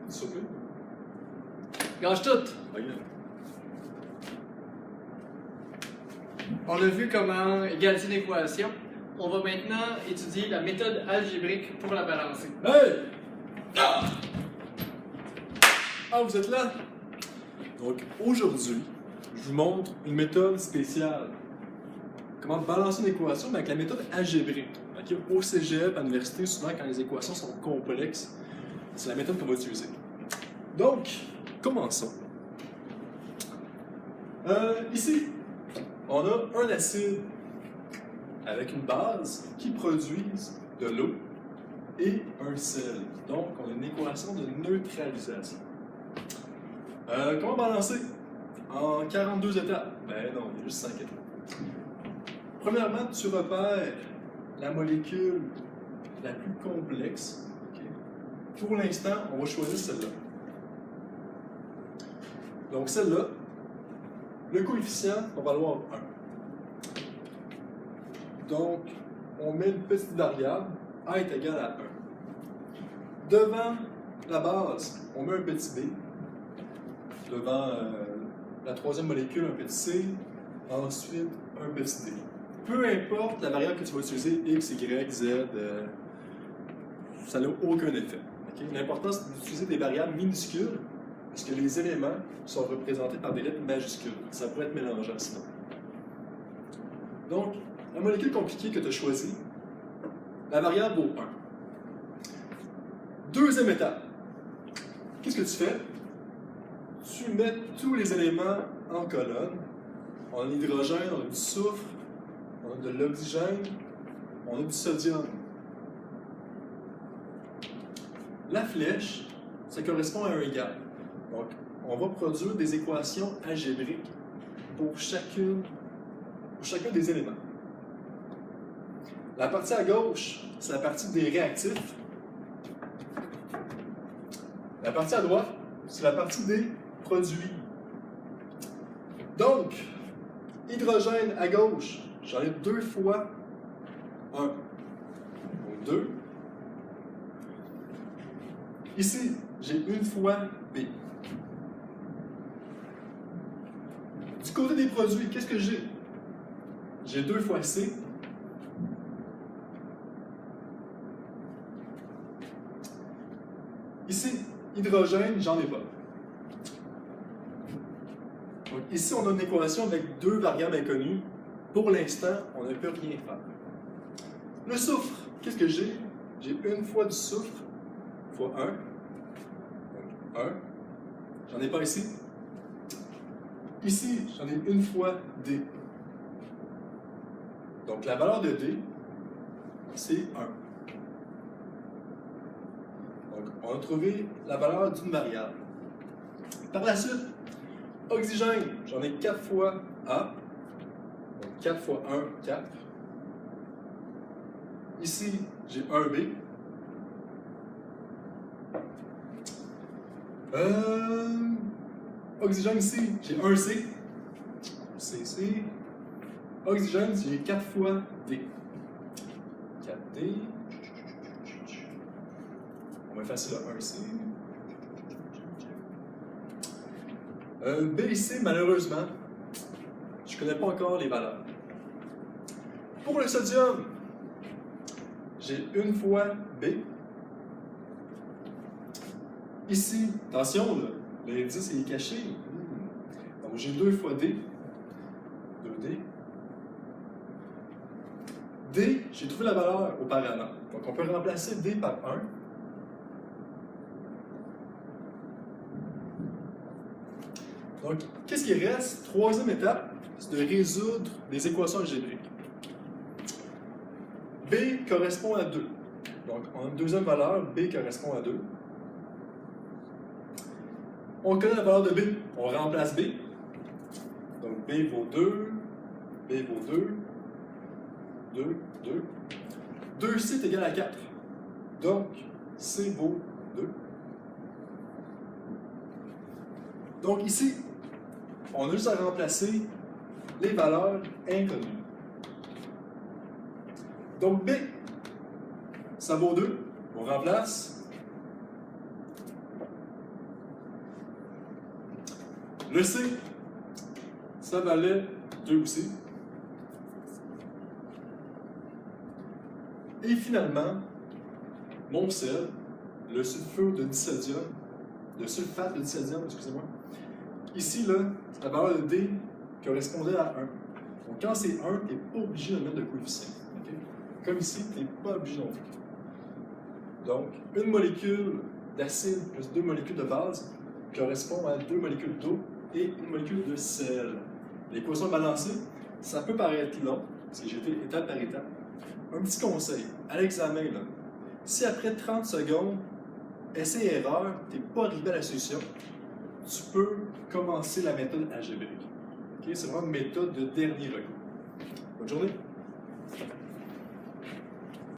S'il vous plaît. Gâche tout! Ok. On a vu comment égaliser une équation. On va maintenant étudier la méthode algébrique pour la balancer. Hey! Ah, vous êtes là? Donc, aujourd'hui, je vous montre une méthode spéciale. Comment balancer une équation, mais avec la méthode algébrique. Okay? Au cégep, à l'université, souvent, quand les équations sont complexes, c'est la méthode qu'on va utiliser. Donc, commençons. Ici, on a un acide avec une base qui produise de l'eau et un sel. Donc, on a une équation de neutralisation. Comment balancer? En 42 étapes? Ben non, il y a juste 5 étapes. Premièrement, tu repères la molécule la plus complexe. Okay. Pour l'instant, on va choisir celle-là. Donc, celle-là, le coefficient va valoir 1. Donc, on met une petite variable, A est égal à 1. Devant la base, on met un petit b. Devant la troisième molécule, un petit c. Ensuite, un petit d. Peu importe la variable que tu vas utiliser, x, y, z, ça n'a aucun effet. Okay? L'important, c'est d'utiliser des variables minuscules, parce que les éléments sont représentés par des lettres majuscules. Ça pourrait être mélangeant sinon. Donc, la molécule compliquée que tu as choisie, la variable vaut 1. Deuxième étape. Qu'est-ce que tu fais? Tu mets tous les éléments en colonne. On a de l'hydrogène, on a du soufre, on a de l'oxygène, on a du sodium. La flèche, ça correspond à un gap. Donc, on va produire des équations algébriques pour chacun des éléments. La partie à gauche, c'est la partie des réactifs. La partie à droite, c'est la partie des produits. Donc, hydrogène à gauche, j'en ai 2 fois 1. Donc 2. Ici, j'ai 1 fois B. Du côté des produits, qu'est-ce que j'ai? J'ai 2 fois C. Ici, hydrogène, j'en ai pas. Donc ici, on a une équation avec 2 variables inconnues. Pour l'instant, on ne peut rien faire. Le soufre, qu'est-ce que j'ai? J'ai 1 fois du soufre, fois 1. Donc 1. J'en ai pas ici. Ici, j'en ai 1 fois D. Donc la valeur de D, c'est 1. Donc on a trouvé la valeur d'une variable. Par la suite, oxygène, j'en ai 4 fois A. Donc 4 fois 1, 4. Ici, j'ai 1 B. Oxygène ici, j'ai 1 C. C. Oxygène, j'ai 4 fois D. 4D. On va effacer le 1C. B et C, malheureusement, je ne connais pas encore les valeurs. Pour le sodium, j'ai 1 fois B. Ici, attention, l'indice est caché. Donc j'ai 2 fois D. 2D. D, j'ai trouvé la valeur auparavant. Donc on peut remplacer D par 1. Donc, qu'est-ce qui reste? Troisième étape, c'est de résoudre des équations algébriques. B correspond à 2. Donc, on a une deuxième valeur, B correspond à 2. On connaît la valeur de B, on remplace B. Donc, B vaut 2, B vaut 2, 2. 2C est égal à 4. Donc, C vaut 2. Donc, ici, on a juste à remplacer les valeurs inconnues. Donc B, ça vaut 2. On remplace Le C, ça valait 2 aussi. Et finalement, mon sel, le sulfure de disodium, le sulfate de disodium, excusez-moi, ici, là, la valeur de D correspondait à 1. Donc quand c'est 1, tu n'es pas obligé de mettre de coefficient. Okay? Comme ici, tu n'es pas obligé non plus. Donc, une molécule d'acide plus 2 molécules de base correspond à 2 molécules d'eau et une molécule de sel. L'équation balancée, ça peut paraître long, parce que j'ai fait étape par étape. Un petit conseil, à l'examen, là, si après 30 secondes, essai-erreur, tu n'es pas arrivé à la solution, tu peux commencer la méthode algébrique. Okay? C'est vraiment une méthode de dernier recours. Bonne journée!